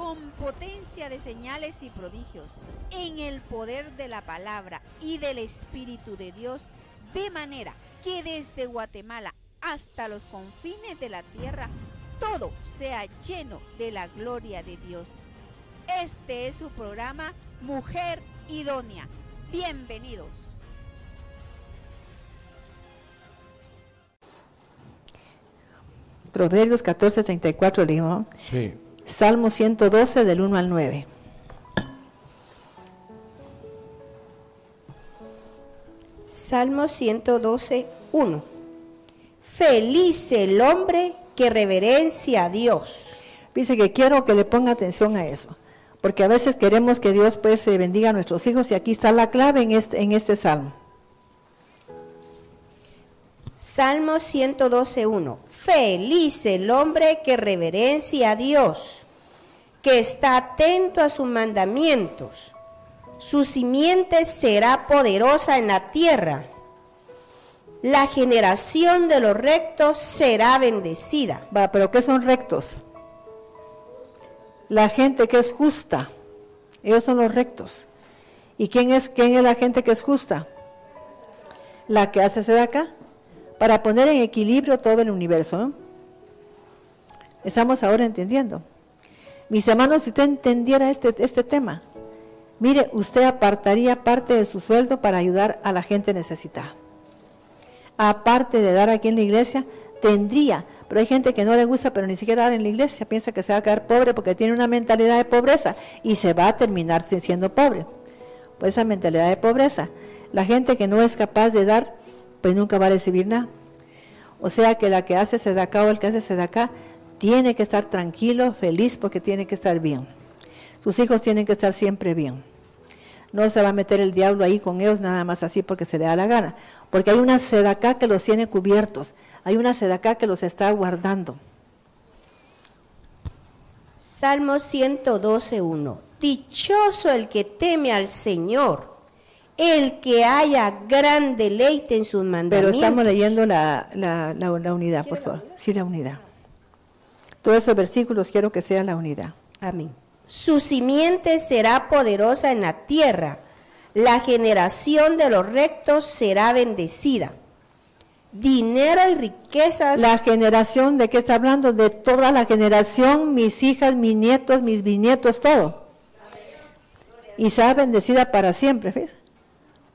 con potencia de señales y prodigios, en el poder de la palabra y del Espíritu de Dios, de manera que desde Guatemala hasta los confines de la tierra, todo sea lleno de la gloria de Dios. Este es su programa Mujer Idónea. Bienvenidos. Proverbios 14:34 leímos. Sí. Salmo 112 del 1 al 9. Salmo 112, 1. Feliz el hombre que reverencia a Dios. Dice que quiero que le ponga atención a eso, porque a veces queremos que Dios pues bendiga a nuestros hijos, y aquí está la clave en este salmo. Salmo 112, 1. Feliz el hombre que reverencia a Dios, que está atento a sus mandamientos. Su simiente será poderosa en la tierra. La generación de los rectos será bendecida. Va, pero ¿qué son rectos? La gente que es justa, ellos son los rectos. ¿Y quién es la gente que es justa? La que hace sedacá, para poner en equilibrio todo el universo, ¿no? Estamos ahora entendiendo. Mis hermanos, si usted entendiera este tema, mire, usted apartaría parte de su sueldo para ayudar a la gente necesitada. Aparte de dar aquí en la iglesia, tendría, pero hay gente que no le gusta, pero ni siquiera dar en la iglesia, piensa que se va a quedar pobre porque tiene una mentalidad de pobreza y se va a terminar siendo pobre. Pues esa mentalidad de pobreza, la gente que no es capaz de dar, pues nunca va a recibir nada. O sea que la que hace sedacá o el que hace sedacá tiene que estar tranquilo, feliz, porque tiene que estar bien. Sus hijos tienen que estar siempre bien. No se va a meter el diablo ahí con ellos nada más así porque se le da la gana. Porque hay una sedacá que los tiene cubiertos. Hay una sedacá que los está guardando. Salmo 112, 1. Dichoso el que teme al Señor, el que haya gran deleite en sus mandamientos. Pero estamos leyendo la unidad, por favor. Sí, la unidad. Todos esos versículos quiero que sea la unidad. Amén. Su simiente será poderosa en la tierra, la generación de los rectos será bendecida. Dinero y riquezas. La generación, ¿de qué está hablando? De toda la generación, mis hijas, mis nietos, mis bisnietos, todo. Y será bendecida para siempre, ¿ves?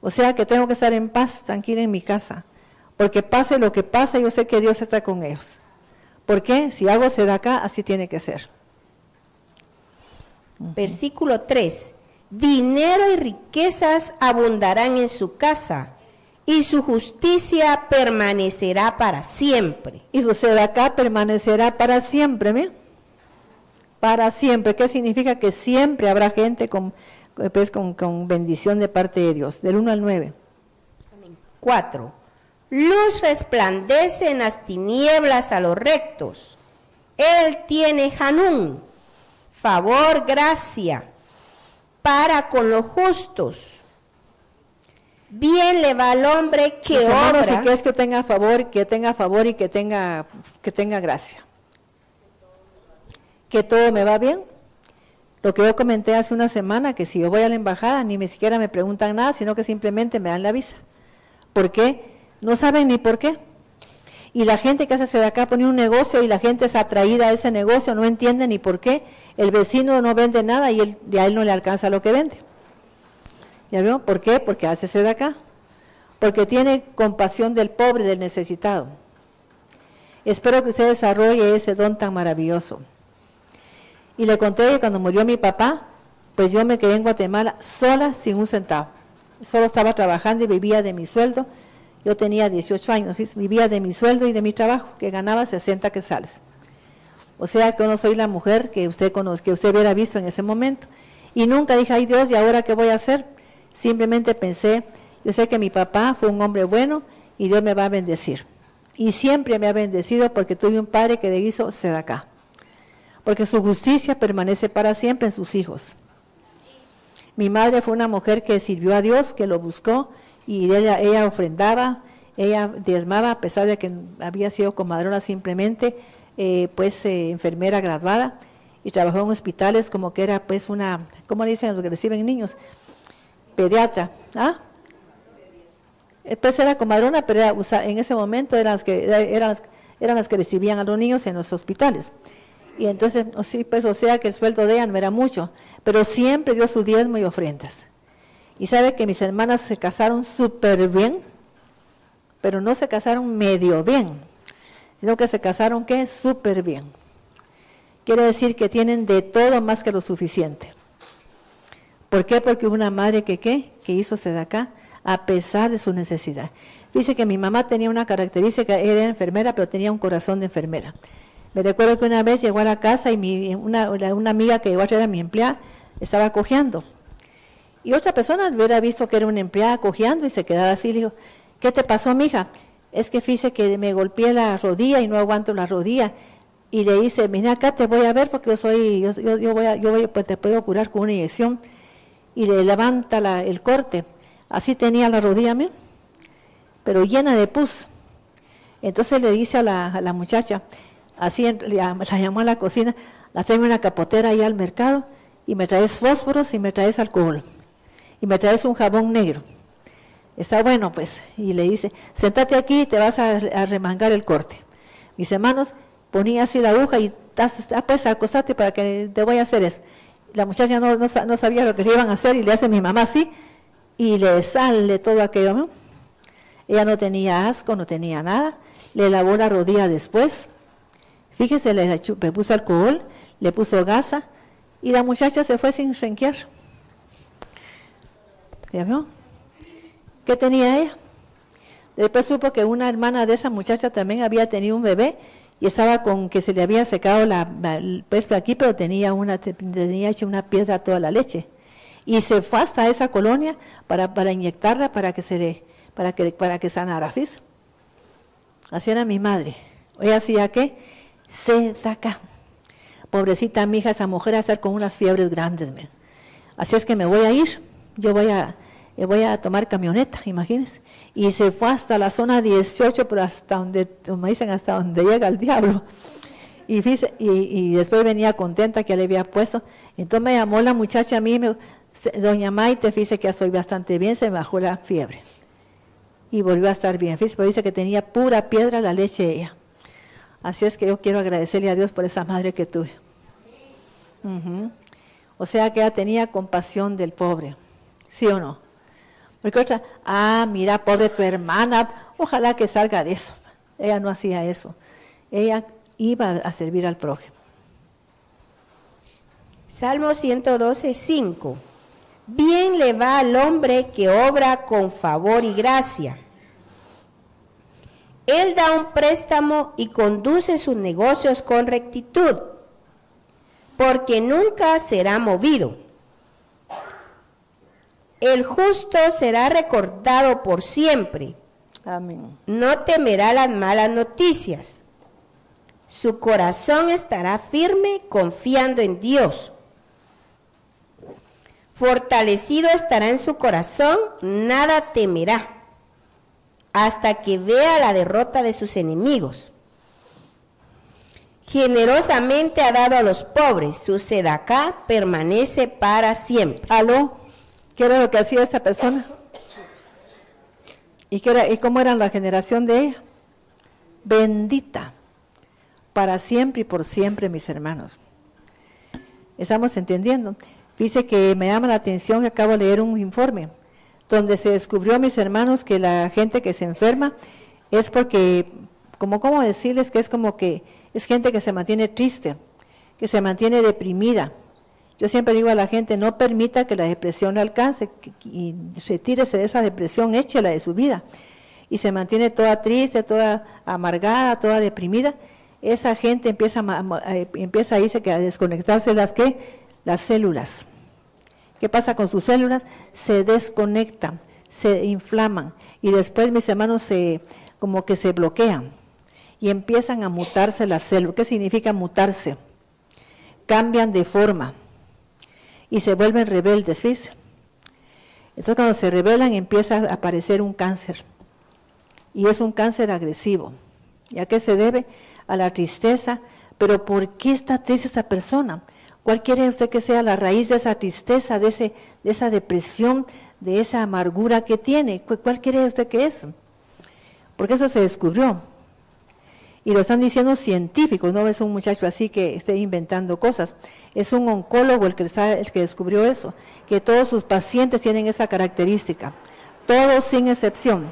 O sea que tengo que estar en paz, tranquila en mi casa. Porque pase lo que pase, yo sé que Dios está con ellos. ¿Por qué? Si hago sedacá, así tiene que ser. Versículo 3. Dinero y riquezas abundarán en su casa, y su justicia permanecerá para siempre. Y su sedacá permanecerá para siempre, ¿me? Para siempre. ¿Qué significa? Que siempre habrá gente con bendición de parte de Dios. Del 1 al 9. 4. Luz resplandece en las tinieblas a los rectos. Él tiene Hanún, favor, gracia, para con los justos. Bien le va al hombre que obra. Si quieres que tenga favor y que tenga gracia. Que todo me va bien. Lo que yo comenté hace una semana, que si yo voy a la embajada, ni siquiera me preguntan nada, sino que simplemente me dan la visa. ¿Por qué? No saben ni por qué. Y la gente que hace sedacá pone un negocio y la gente es atraída a ese negocio, no entiende ni por qué. El vecino no vende nada y a él no le alcanza lo que vende. ¿Ya veo? ¿Por qué? Porque hace sedacá. Porque tiene compasión del pobre, del necesitado. Espero que usted desarrolle ese don tan maravilloso. Y le conté que cuando murió mi papá, pues yo me quedé en Guatemala sola, sin un centavo. Solo estaba trabajando y vivía de mi sueldo. Yo tenía 18 años, vivía de mi sueldo y de mi trabajo, que ganaba 60 quetzales. O sea que no soy la mujer que usted hubiera visto en ese momento. Y nunca dije, ay Dios, ¿y ahora qué voy a hacer? Simplemente pensé, yo sé que mi papá fue un hombre bueno y Dios me va a bendecir. Y siempre me ha bendecido porque tuve un padre que le hizo sedacá. Porque su justicia permanece para siempre en sus hijos. Mi madre fue una mujer que sirvió a Dios, que lo buscó, y ella ofrendaba, ella diezmaba, a pesar de que había sido comadrona simplemente, enfermera graduada, y trabajó en hospitales como que era pues una, ¿cómo le dicen a los que reciben niños? Pediatra, ¿ah? Pues era comadrona, pero era, o sea, en ese momento eran las que recibían a los niños en los hospitales. Y entonces, sí, pues, o sea que el sueldo de ella no era mucho, pero siempre dio su diezmo y ofrendas. Y sabe que mis hermanas se casaron súper bien, pero no se casaron medio bien, sino que se casaron, ¿qué? Súper bien. Quiere decir que tienen de todo más que lo suficiente. ¿Por qué? Porque hubo una madre que hizo sedacá a pesar de su necesidad. Dice que mi mamá tenía una característica, era enfermera, pero tenía un corazón de enfermera. Me recuerdo que una vez llegó a la casa y una amiga que llegó a traer a mi empleada estaba cojeando. Y otra persona hubiera visto que era una empleada cojeando y se quedaba así. Le dijo, ¿qué te pasó, mija? Es que fíjese que me golpeé la rodilla y no aguanto la rodilla. Y le dice, mira acá, te voy a ver porque pues te puedo curar con una inyección. Y le levanta el corte. Así tenía la rodilla mía, pero llena de pus. Entonces le dice a la muchacha, así la llamó a la cocina, la trae una capotera ahí al mercado y me traes fósforos y me traes alcohol y me traes un jabón negro. Está bueno pues. Y le dice, sentate aquí y te vas a remangar el corte. Mis hermanos ponía así la aguja y pues acostate para que te voy a hacer eso. La muchacha no sabía lo que le iban a hacer y le hace mi mamá así y le sale todo aquello, ¿no? Ella no tenía asco, no tenía nada, le lavó la rodilla después, fíjese, le puso alcohol, le puso gasa y la muchacha se fue sin renquear. ¿Ya vio? ¿Qué tenía ella? Después supo que una hermana de esa muchacha también había tenido un bebé y estaba con que se le había secado el pesto aquí, pero tenía hecho una piedra toda la leche. Y se fue hasta esa colonia para inyectarla para que sanara. ¿Fis? Así era mi madre. Ella hacía ¿qué? Sedacá. Pobrecita mi hija, esa mujer a estar con unas fiebres grandes. Así es que me voy a ir. Yo voy a tomar camioneta, imagínense. Y se fue hasta la zona 18, pero hasta donde, como dicen, hasta donde llega el diablo. Y después venía contenta que le había puesto. Entonces me llamó la muchacha a mí y me dijo, doña Maite, fíjese que ya estoy bastante bien, se me bajó la fiebre. Y volvió a estar bien. Fíjese, pero dice que tenía pura piedra la leche ella. Así es que yo quiero agradecerle a Dios por esa madre que tuve. O sea que ella tenía compasión del pobre. ¿Sí o no? Porque otra, mira, pobre tu hermana, ojalá que salga de eso. Ella no hacía eso. Ella iba a servir al prójimo. Salmo 112, 5. Bien le va al hombre que obra con favor y gracia. Él da un préstamo y conduce sus negocios con rectitud, porque nunca será movido. El justo será recordado por siempre. Amén. No temerá las malas noticias. Su corazón estará firme confiando en Dios. Fortalecido estará en su corazón, nada temerá, hasta que vea la derrota de sus enemigos. Generosamente ha dado a los pobres, su sedacá permanece para siempre. ¿Aló? ¿Qué era lo que hacía esta persona? ¿Y cómo era la generación de ella? Bendita, para siempre y por siempre, mis hermanos. ¿Estamos entendiendo? Dice que me llama la atención que acabo de leer un informe donde se descubrió, mis hermanos, que la gente que se enferma es porque, ¿cómo decirles? Que es como que es gente que se mantiene triste, que se mantiene deprimida. Yo siempre digo a la gente, no permita que la depresión le alcance y retírese de esa depresión, échela de su vida. Y se mantiene toda triste, toda amargada, toda deprimida. Esa gente empieza a irse a desconectarse las células. ¿Qué pasa con sus células? Se desconectan, se inflaman y después, mis hermanos, como que se bloquean y empiezan a mutarse las células. ¿Qué significa mutarse? Cambian de forma y se vuelven rebeldes, ¿ves? Entonces cuando se rebelan empieza a aparecer un cáncer y es un cáncer agresivo. ¿Y a qué se debe? A la tristeza Pero ¿por qué está triste esa persona? ¿Cuál quiere usted que sea la raíz de esa tristeza, de esa depresión, de esa amargura que tiene? ¿Cuál quiere usted que es? Porque eso se descubrió. Y lo están diciendo científicos, no es un muchacho así que esté inventando cosas. Es un oncólogo el que descubrió eso, que todos sus pacientes tienen esa característica, todos sin excepción.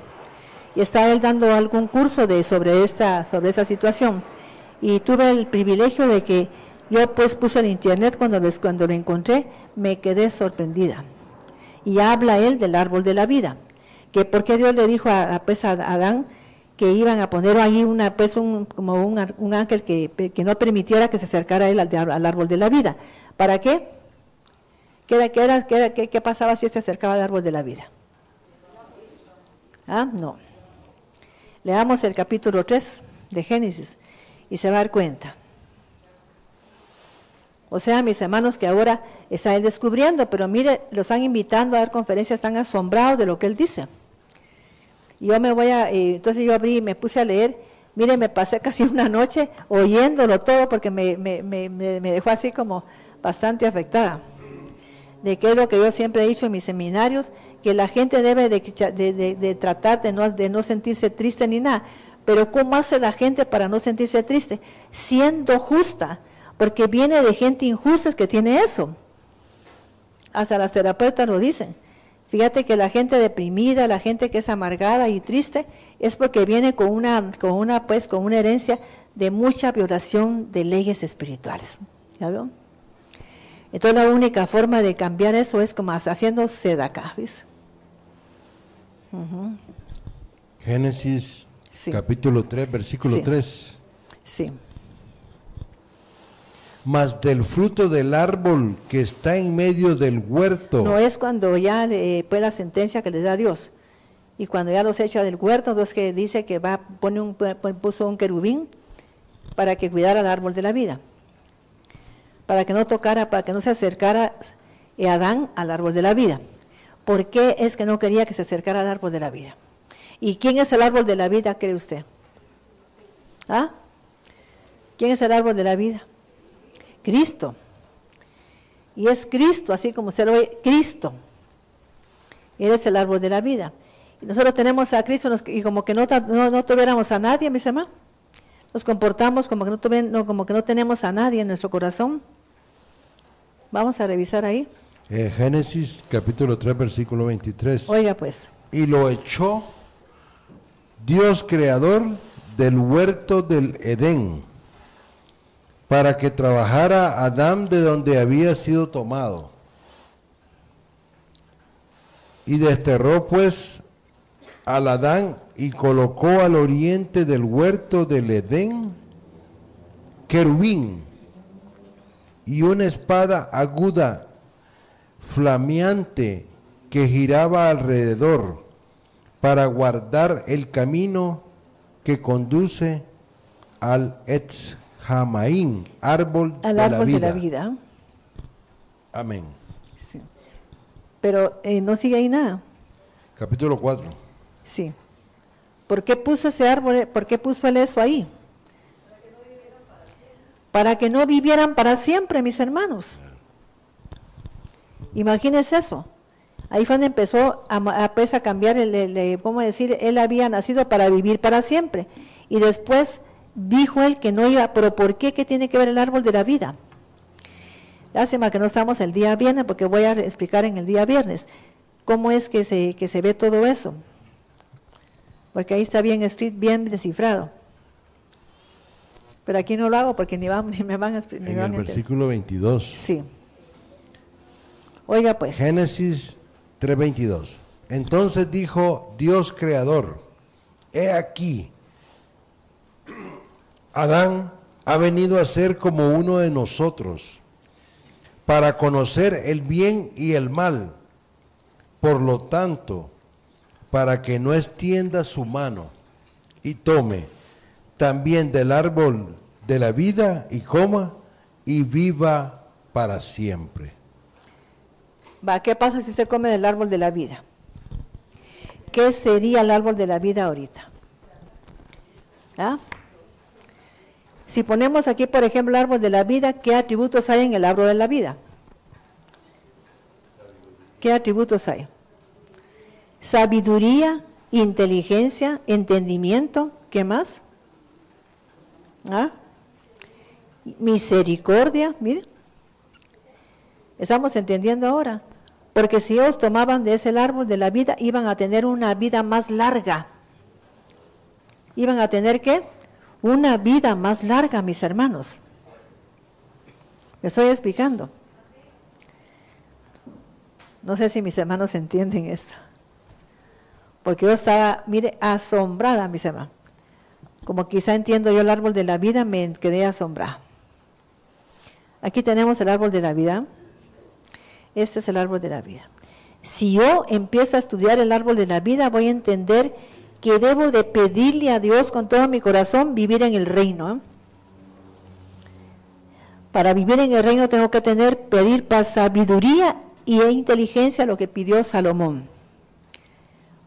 Y está él dando algún curso sobre esa situación. Y tuve el privilegio de que yo pues puse en internet cuando lo encontré, me quedé sorprendida. Y habla él del árbol de la vida, que porque Dios le dijo a Adán que iban a poner ahí un ángel que no permitiera que se acercara él al árbol de la vida. ¿Para qué? ¿Qué pasaba si se acercaba al árbol de la vida? No. Leamos el capítulo 3 de Génesis y se va a dar cuenta. O sea, mis hermanos, que ahora está él descubriendo, pero mire, los están invitando a dar conferencias, están asombrados de lo que él dice. Y yo entonces yo abrí y me puse a leer, mire, me pasé casi una noche oyéndolo todo porque me dejó así como bastante afectada. De que es lo que yo siempre he dicho en mis seminarios, que la gente debe de tratar de no sentirse triste ni nada. Pero ¿cómo hace la gente para no sentirse triste? Siendo justa, porque viene de gente injusta que tiene eso. Hasta las terapeutas lo dicen. Fíjate que la gente deprimida, la gente que es amargada y triste, es porque viene con una herencia de mucha violación de leyes espirituales. ¿Ya vio? Entonces la única forma de cambiar eso es como haciendo sedacá, ¿ves? Génesis, sí. Capítulo 3, versículo sí. 3. Sí. Mas del fruto del árbol que está en medio del huerto. No es cuando ya pues la sentencia que le da Dios. Y cuando ya los echa del huerto, entonces que dice que puso un querubín para que cuidara el árbol de la vida. Para que no se acercara Adán al árbol de la vida. ¿Por qué es que no quería que se acercara al árbol de la vida? ¿Y quién es el árbol de la vida, cree usted? ¿Quién es el árbol de la vida? Cristo. Y es Cristo, así como se lo ve, Cristo. Él es el árbol de la vida. Y nosotros tenemos a Cristo y como que no tuviéramos a nadie, mis hermanos. Nos comportamos como que no tenemos a nadie en nuestro corazón. Vamos a revisar ahí. Génesis capítulo 3, versículo 23. Oiga pues. Y lo echó Dios creador del huerto del Edén, para que trabajara Adán de donde había sido tomado. Y desterró pues al Adán y colocó al oriente del huerto del Edén querubín y una espada aguda, flameante, que giraba alrededor para guardar el camino que conduce al Etz Jamaín, árbol al de árbol la vida. de la vida. Amén. Sí. Pero no sigue ahí nada. Capítulo 4. Sí. ¿Por qué puso ese árbol? ¿Por qué puso él eso ahí? Para que no vivieran para siempre, mis hermanos. Imagínense eso. Ahí fue donde empezó a cambiar, ¿cómo decir? Él había nacido para vivir para siempre. Y después dijo él que no iba, pero ¿por qué? ¿Qué tiene que ver el árbol de la vida? Lástima que no estamos el día viernes, porque voy a explicar en el día viernes cómo es que se ve todo eso. Porque ahí está bien escrito, bien descifrado. Pero aquí no lo hago porque ni me van a explicar. En el versículo 22. Sí. Oiga pues. Génesis 3:22. Entonces dijo Dios creador: he aquí, Adán ha venido a ser como uno de nosotros, para conocer el bien y el mal. Por lo tanto, para que no extienda su mano y tome también del árbol de la vida y coma y viva para siempre. ¿Qué pasa si usted come del árbol de la vida? ¿Qué sería el árbol de la vida ahorita? Si ponemos aquí, por ejemplo, el árbol de la vida, ¿qué atributos hay en el árbol de la vida? ¿Qué atributos hay? Sabiduría, inteligencia, entendimiento, ¿qué más? ¿Ah? Misericordia, miren. ¿Estamos entendiendo ahora? Porque si ellos tomaban de ese árbol de la vida, iban a tener una vida más larga. ¿Iban a tener qué? Una vida más larga, mis hermanos. Me estoy explicando. No sé si mis hermanos entienden esto. Porque yo estaba, mire, asombrada, mis hermanos. Como quizá entiendo yo el árbol de la vida, me quedé asombrada. Aquí tenemos el árbol de la vida. Este es el árbol de la vida. Si yo empiezo a estudiar el árbol de la vida, voy a entender que debo de pedirle a Dios con todo mi corazón vivir en el reino. Para vivir en el reino tengo que pedir para sabiduría y inteligencia, lo que pidió Salomón.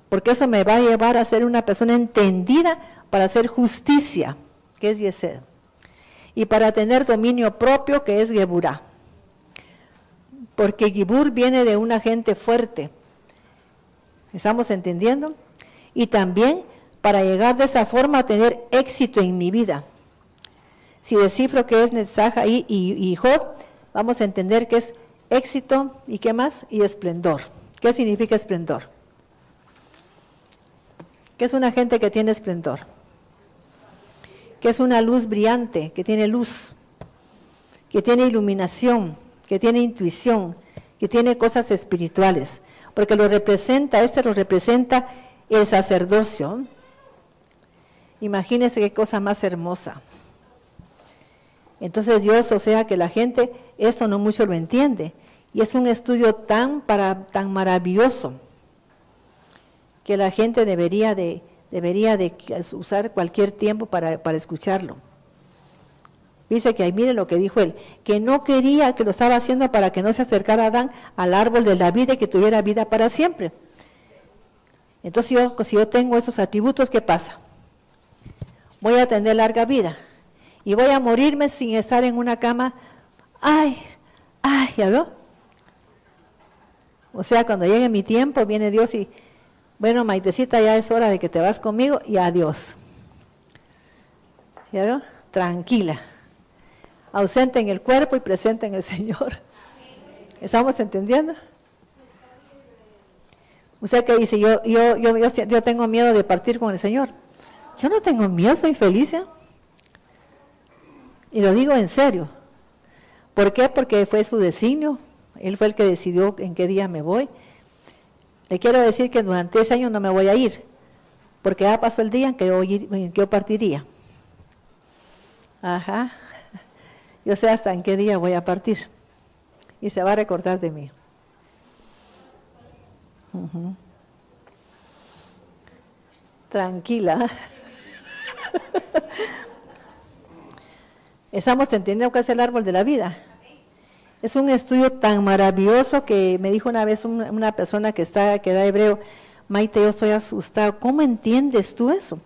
Porque eso me va a llevar a ser una persona entendida para hacer justicia, que es Yesed, y para tener dominio propio, que es Geburá. Porque Gibur viene de una gente fuerte. ¿Estamos entendiendo? Y también para llegar de esa forma a tener éxito en mi vida. Si descifro que es Netzach y Jod, vamos a entender que es éxito y qué más, y esplendor. ¿Qué significa esplendor? ¿Qué es una gente que tiene esplendor? ¿Qué es una luz brillante, que tiene luz, que tiene iluminación, que tiene intuición, que tiene cosas espirituales? Porque lo representa el sacerdocio. Imagínense qué cosa más hermosa. Entonces Dios, o sea que la gente, esto no mucho lo entiende. Y es un estudio tan maravilloso que la gente debería de usar cualquier tiempo para escucharlo. Dice que, mire lo que dijo él, que no quería, que lo estaba haciendo para que no se acercara Adán al árbol de la vida y que tuviera vida para siempre. Entonces si yo tengo esos atributos, ¿qué pasa? Voy a tener larga vida y voy a morirme sin estar en una cama. Ay, ¿ya veo? O sea, cuando llegue mi tiempo, viene Dios y, bueno, Maitecita, ya es hora de que te vas conmigo y adiós. ¿Ya veo? Tranquila. Ausente en el cuerpo y presente en el Señor. ¿Estamos entendiendo? Usted que dice, yo tengo miedo de partir con el Señor. Yo no tengo miedo, soy feliz, ¿eh? Y lo digo en serio. ¿Por qué? Porque fue su designio. Él fue el que decidió en qué día me voy. Le quiero decir que durante ese año no me voy a ir, porque ya pasó el día en que yo partiría. Ajá. Yo sé hasta en qué día voy a partir. Y se va a recordar de mí. Tranquila. ¿Estamos entendiendo qué es el árbol de la vida? Es un estudio tan maravilloso que me dijo una vez una persona que da hebreo, Maite, yo estoy asustado. ¿Cómo entiendes tú eso?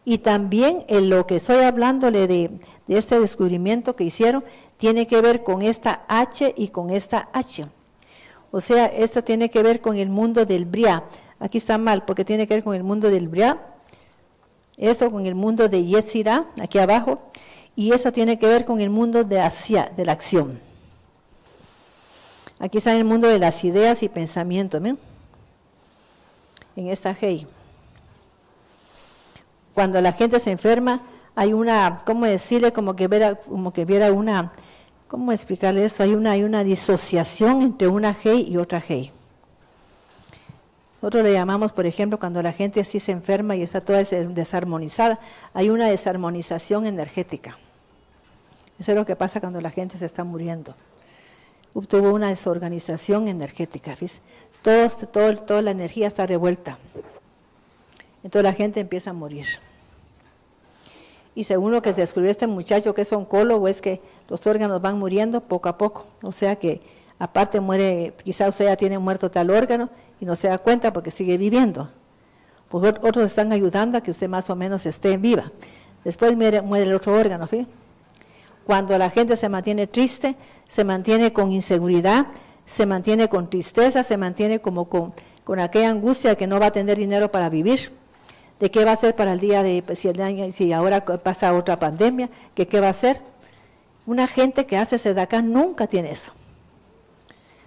Y también en lo que estoy hablándole de este descubrimiento que hicieron, tiene que ver con esta H y con esta H. O sea, esto tiene que ver con el mundo del Briá. Aquí está mal, porque tiene que ver con el mundo del Briá. Eso con el mundo de Yetzirah, aquí abajo. Y eso tiene que ver con el mundo de Asia, de la acción. Aquí está en el mundo de las ideas y pensamientos, ¿ven? En esta Hei. Cuando la gente se enferma, hay una, ¿cómo decirle? Como que viera una, ¿cómo explicarle eso? Hay una disociación entre una Hei y otra Hei. Nosotros le llamamos, por ejemplo, cuando la gente así se enferma y está toda desarmonizada, hay una desarmonización energética. Eso es lo que pasa cuando la gente se está muriendo. Tuvo una desorganización energética, ¿ves? Toda la energía está revuelta. Entonces la gente empieza a morir. Y según lo que se descubrió este muchacho que es oncólogo, es que los órganos van muriendo poco a poco. O sea que aparte muere, quizá usted ya tiene muerto tal órgano y no se da cuenta porque sigue viviendo. Porque otros están ayudando a que usted más o menos esté viva. Después muere el otro órgano, ¿sí? Cuando la gente se mantiene triste, se mantiene con inseguridad, se mantiene con tristeza, se mantiene como con aquella angustia de que no va a tener dinero para vivir, de qué va a hacer para el día de, si ahora pasa otra pandemia, que qué va a hacer. Una gente que hace sedacá nunca tiene eso.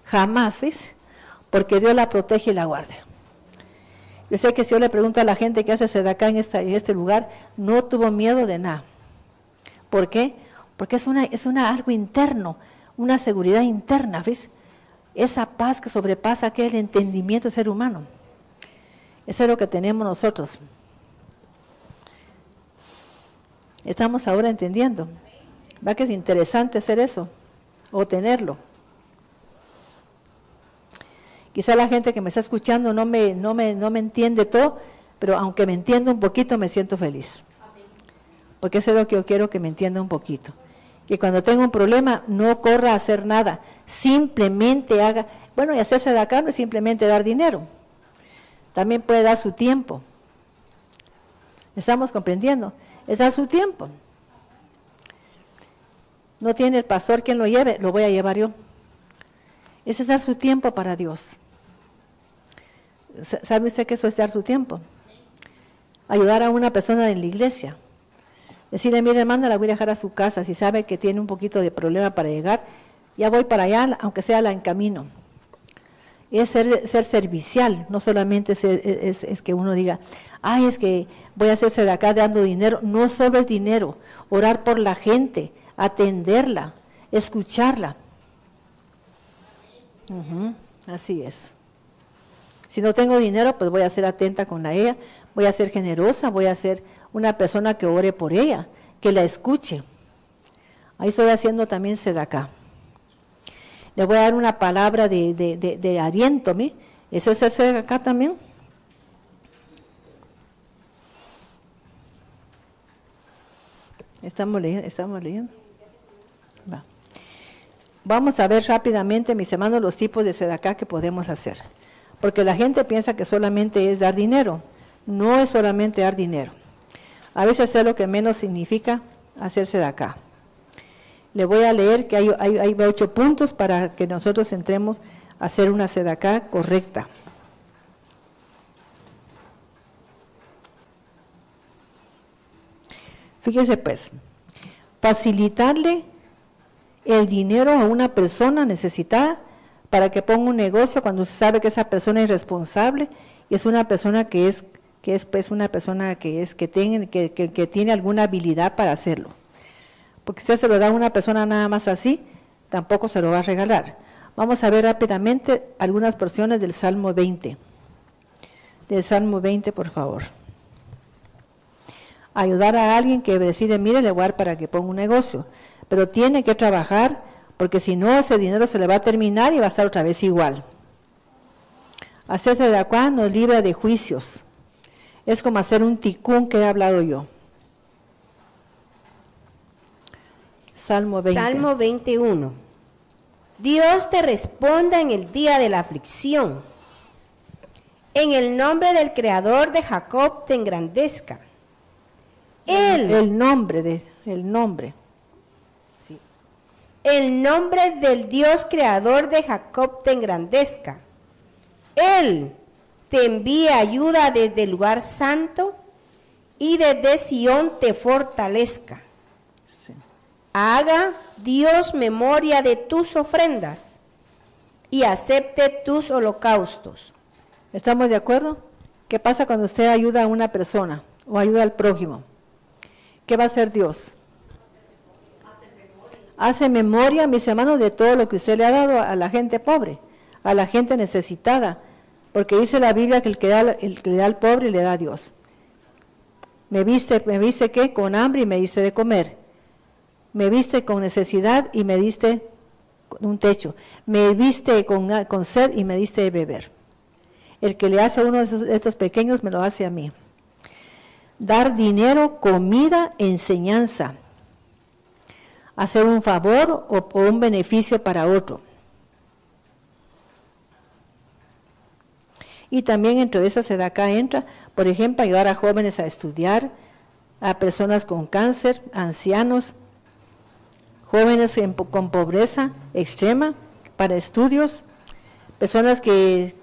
Jamás, ¿ves? Porque Dios la protege y la guarda. Yo sé que si yo le pregunto a la gente que hace sedacá en este lugar, no tuvo miedo de nada. ¿Por qué? Porque es algo interno, una seguridad interna, ¿ves? Esa paz que sobrepasa aquel entendimiento del ser humano. Eso es lo que tenemos nosotros. Estamos ahora entendiendo. ¿Va que es interesante hacer eso? O tenerlo. Quizá la gente que me está escuchando no me entiende todo, pero aunque me entienda un poquito, me siento feliz. Porque eso es lo que yo quiero, que me entienda un poquito. Que cuando tengo un problema, no corra a hacer nada. Simplemente haga, bueno, y hacerse de acá no es simplemente dar dinero. También puede dar su tiempo. ¿Estamos comprendiendo? Es dar su tiempo. No tiene el pastor quien lo lleve, lo voy a llevar yo. Ese es dar su tiempo para Dios. ¿Sabe usted que eso es dar su tiempo? Ayudar a una persona en la iglesia. Decirle, mire hermana, la voy a dejar a su casa, si sabe que tiene un poquito de problema para llegar, ya voy para allá, aunque sea la en camino. Es ser servicial, no solamente es que uno diga, ay, es que voy a hacerse de acá dando dinero. No solo es dinero, orar por la gente, atenderla, escucharla. Así es. Si no tengo dinero, pues voy a ser atenta con ella, voy a ser generosa, voy a ser una persona que ore por ella, que la escuche. Ahí estoy haciendo también sedacá. Le voy a dar una palabra de aliento, ¿me? ¿Eso es el sedacá también? ¿Estamos leyendo? Va. Vamos a ver rápidamente, mis hermanos, los tipos de sedacá que podemos hacer. Porque la gente piensa que solamente es dar dinero. No es solamente dar dinero. A veces es lo que menos significa hacerse de acá. Le voy a leer que hay 8 puntos para que nosotros entremos a hacer una sedacá correcta. Fíjese pues, facilitarle el dinero a una persona necesitada para que ponga un negocio cuando se sabe que esa persona es responsable y es una persona que tiene alguna habilidad para hacerlo. Porque si usted se lo da a una persona nada más así, tampoco se lo va a regalar. Vamos a ver rápidamente algunas porciones del Salmo 20. Del Salmo 20, por favor. Ayudar a alguien que decide, mire, le voy a dar para que ponga un negocio, pero tiene que trabajar, porque si no, ese dinero se le va a terminar y va a estar otra vez igual. Hacerse de acá nos libra de juicios. Es como hacer un ticún que he hablado yo. Salmo 20. Salmo 21. Dios te responda en el día de la aflicción. En el nombre del Creador de Jacob te engrandezca. El nombre. Sí. El nombre del Dios Creador de Jacob te engrandezca. Él te envía ayuda desde el lugar santo y desde Sión te fortalezca. Sí. Haga Dios memoria de tus ofrendas y acepte tus holocaustos. ¿Estamos de acuerdo? ¿Qué pasa cuando usted ayuda a una persona o ayuda al prójimo? ¿Qué va a hacer Dios? Hace memoria, mis hermanos, de todo lo que usted le ha dado a la gente pobre, a la gente necesitada, porque dice la Biblia que el que le da al pobre le da a Dios. Me viste ¿qué? Con hambre y me diste de comer. Me viste con necesidad y me diste un techo. Me viste con sed y me diste de beber. El que le hace a uno de estos pequeños me lo hace a mí. Dar dinero, comida, enseñanza. Hacer un favor o un beneficio para otro. Y también entre esas sedacá entra, por ejemplo, ayudar a jóvenes a estudiar, a personas con cáncer, ancianos, jóvenes con pobreza extrema para estudios, personas que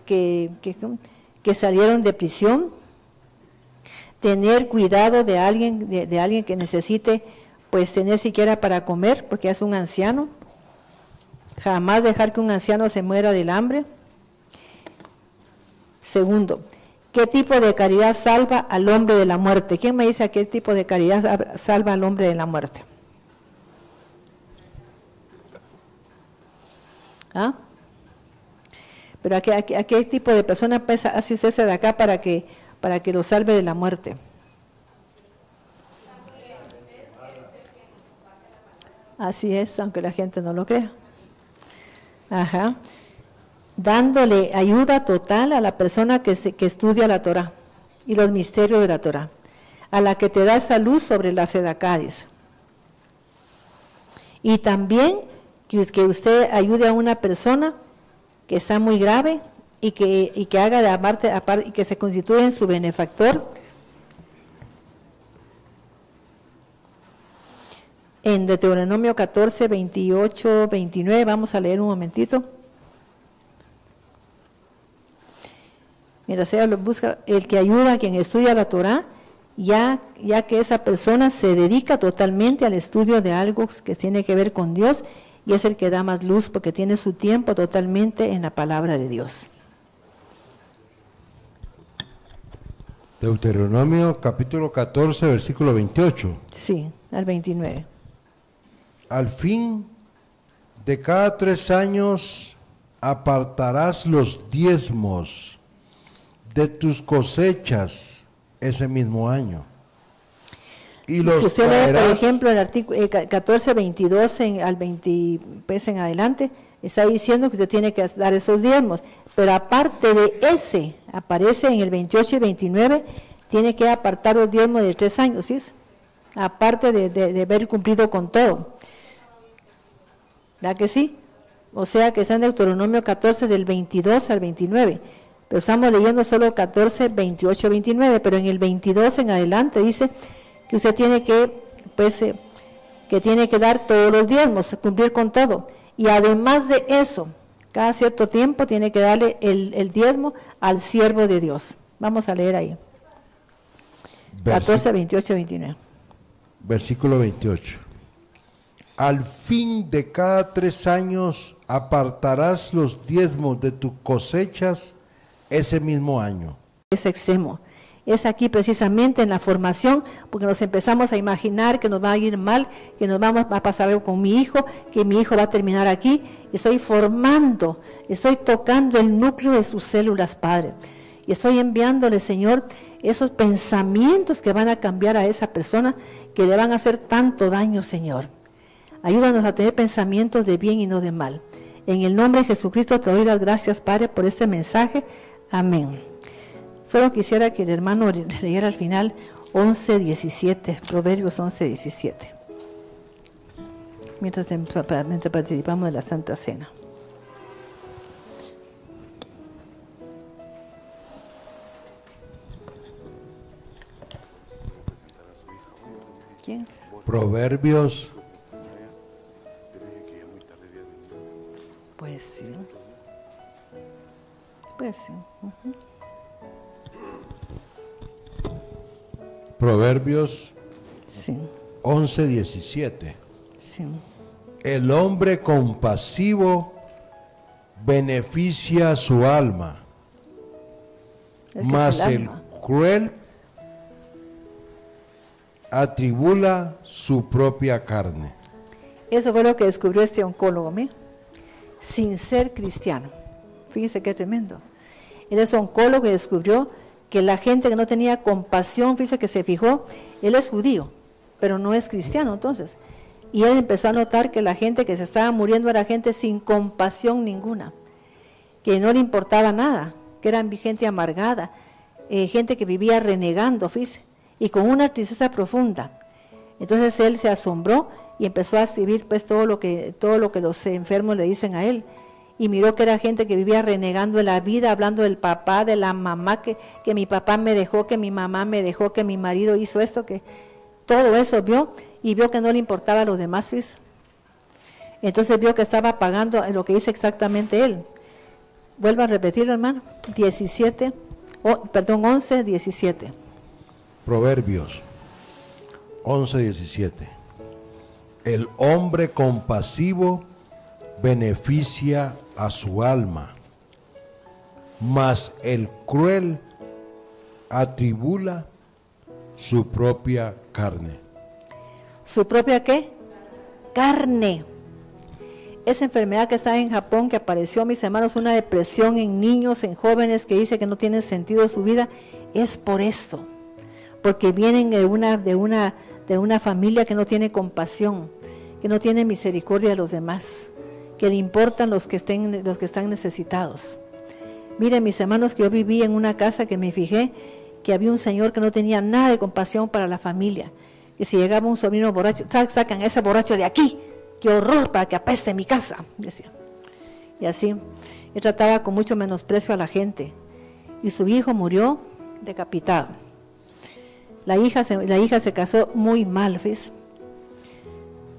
salieron de prisión, tener cuidado de alguien que necesite pues tener siquiera para comer porque es un anciano, jamás dejar que un anciano se muera del hambre. Segundo, ¿qué tipo de caridad salva al hombre de la muerte? ¿Quién me dice a qué tipo de caridad salva al hombre de la muerte? ¿Ah? Pero ¿a qué tipo de persona hace usted de acá para que lo salve de la muerte? Así es, aunque la gente no lo crea. Ajá. Dándole ayuda total a la persona que estudia la Torah y los misterios de la Torah, a la que te da salud sobre las sedacades. Y también que usted ayude a una persona que está muy grave y que haga de aparte y que se constituya en su benefactor. En Deuteronomio 14, 28, 29, vamos a leer un momentito. Mientras ella lo busca, el que ayuda a quien estudia la Torah, ya que esa persona se dedica totalmente al estudio de algo que tiene que ver con Dios, y es el que da más luz porque tiene su tiempo totalmente en la palabra de Dios. Deuteronomio capítulo 14, versículo 28. Sí, al 29. Al fin de cada 3 años apartarás los diezmos de tus cosechas ese mismo año. Y los si usted lee, por traerás, ejemplo, el artículo 14, 22 al 20 pues en adelante, está diciendo que usted tiene que dar esos diezmos, pero aparte de ese, aparece en el 28 y 29, tiene que apartar los diezmos de 3 años, fíjese, aparte de haber cumplido con todo. ¿Verdad que sí? O sea que está en Deuteronomio 14 del 22 al 29, pero estamos leyendo solo 14, 28, 29, pero en el 22 en adelante dice que usted tiene que, pues, que tiene que dar todos los diezmos, cumplir con todo. Y además de eso, cada cierto tiempo tiene que darle el diezmo al siervo de Dios. Vamos a leer ahí. 14, 28, 29. Versículo 28. Al fin de cada 3 años apartarás los diezmos de tus cosechas ese mismo año. Es extremo. Es aquí precisamente en la formación, porque nos empezamos a imaginar que nos va a ir mal, que nos va a pasar algo con mi hijo, que mi hijo va a terminar aquí. Estoy formando, estoy tocando el núcleo de sus células, Padre. Y estoy enviándole, Señor, esos pensamientos que van a cambiar a esa persona, que le van a hacer tanto daño, Señor. Ayúdanos a tener pensamientos de bien y no de mal. En el nombre de Jesucristo te doy las gracias, Padre, por este mensaje. Amén. Solo quisiera que el hermano leyera al final 11:17, Proverbios 11:17, mientras participamos de la Santa Cena. ¿Quién? Proverbios. Pues sí. Pues sí. Proverbios Sí. 11:17. Sí. El hombre compasivo beneficia su alma, Es que mas es el el alma. cruel atribula su propia carne. Eso fue lo que descubrió este oncólogo, ¿me? Sin ser cristiano. Fíjese qué tremendo. Él es oncólogo y descubrió que la gente que no tenía compasión, fíjese que se fijó, él es judío, pero no es cristiano entonces. Y él empezó a notar que la gente que se estaba muriendo era gente sin compasión ninguna, que no le importaba nada, que eran gente amargada, gente que vivía renegando, fíjese, y con una tristeza profunda. Entonces él se asombró y empezó a escribir pues todo lo que los enfermos le dicen a él. Y miró que era gente que vivía renegando en la vida, hablando del papá, de la mamá, que mi papá me dejó, que mi mamá me dejó, que mi marido hizo esto, que todo eso vio, y vio que no le importaba a los demás, ¿ves? Entonces vio que estaba pagando lo que dice exactamente él. Vuelvo a repetir, hermano. 11, 17. Proverbios 11, 17. El hombre compasivo beneficia a su alma, mas el cruel atribula su propia carne. ¿Su propia qué? Carne. Esa enfermedad que está en Japón, que apareció, mis hermanos, una depresión en niños, en jóvenes, que dice que no tienen sentido su vida, es por esto. Porque vienen de una familia que no tiene compasión, que no tiene misericordia de los demás, que le importan los que están necesitados. Miren, mis hermanos, que yo viví en una casa que me fijé que había un señor que no tenía nada de compasión para la familia. Que si llegaba un sobrino borracho, sacan a ese borracho de aquí, qué horror, para que apeste mi casa, decía. Y así, él trataba con mucho menosprecio a la gente. Y su hijo murió decapitado. La hija se casó muy mal, ¿ves?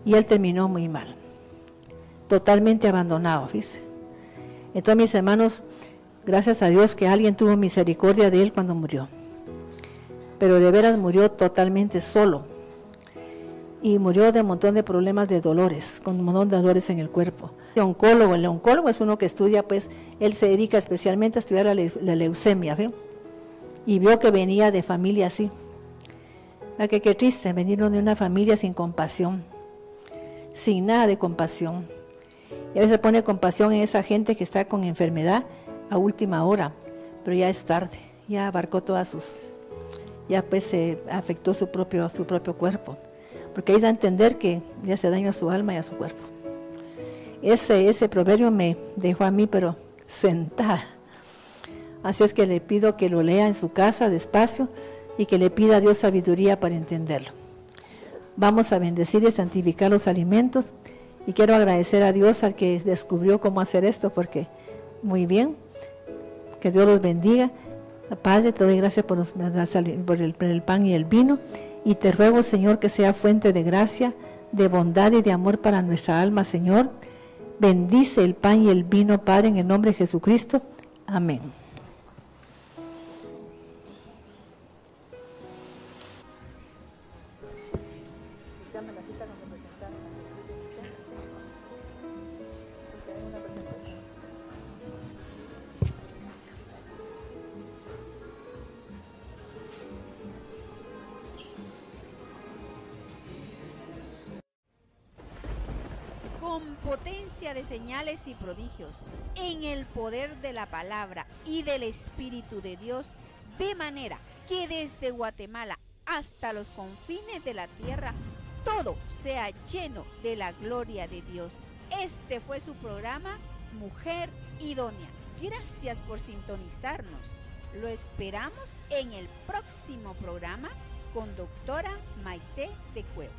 Y él terminó muy mal. Totalmente abandonado, ¿ves? Entonces, mis hermanos, gracias a Dios que alguien tuvo misericordia de él cuando murió. Pero de veras murió totalmente solo. Y murió de un montón de problemas de dolores, con un montón de dolores en el cuerpo. El oncólogo es uno que estudia, pues, él se dedica especialmente a estudiar la leucemia, ¿ve? Y vio que venía de familia así. Que qué triste, venir de una familia sin compasión, sin nada de compasión. Y a veces pone compasión en esa gente que está con enfermedad a última hora, pero ya es tarde, ya abarcó ya pues se afectó su propio cuerpo. Porque ahí da a entender que ya hace daño a su alma y a su cuerpo. Ese proverbio me dejó a mí, pero sentada. Así es que le pido que lo lea en su casa despacio y que le pida a Dios sabiduría para entenderlo. Vamos a bendecir y santificar los alimentos. Y quiero agradecer a Dios al que descubrió cómo hacer esto, porque muy bien, que Dios los bendiga. Padre, te doy gracias por el pan y el vino. Y te ruego, Señor, que sea fuente de gracia, de bondad y de amor para nuestra alma, Señor. Bendice el pan y el vino, Padre, en el nombre de Jesucristo. Amén. Con potencia de señales y prodigios, en el poder de la palabra y del Espíritu de Dios, de manera que desde Guatemala hasta los confines de la tierra, todo sea lleno de la gloria de Dios. Este fue su programa, Mujer Idónea. Gracias por sintonizarnos. Lo esperamos en el próximo programa con doctora Maite de Cuevas.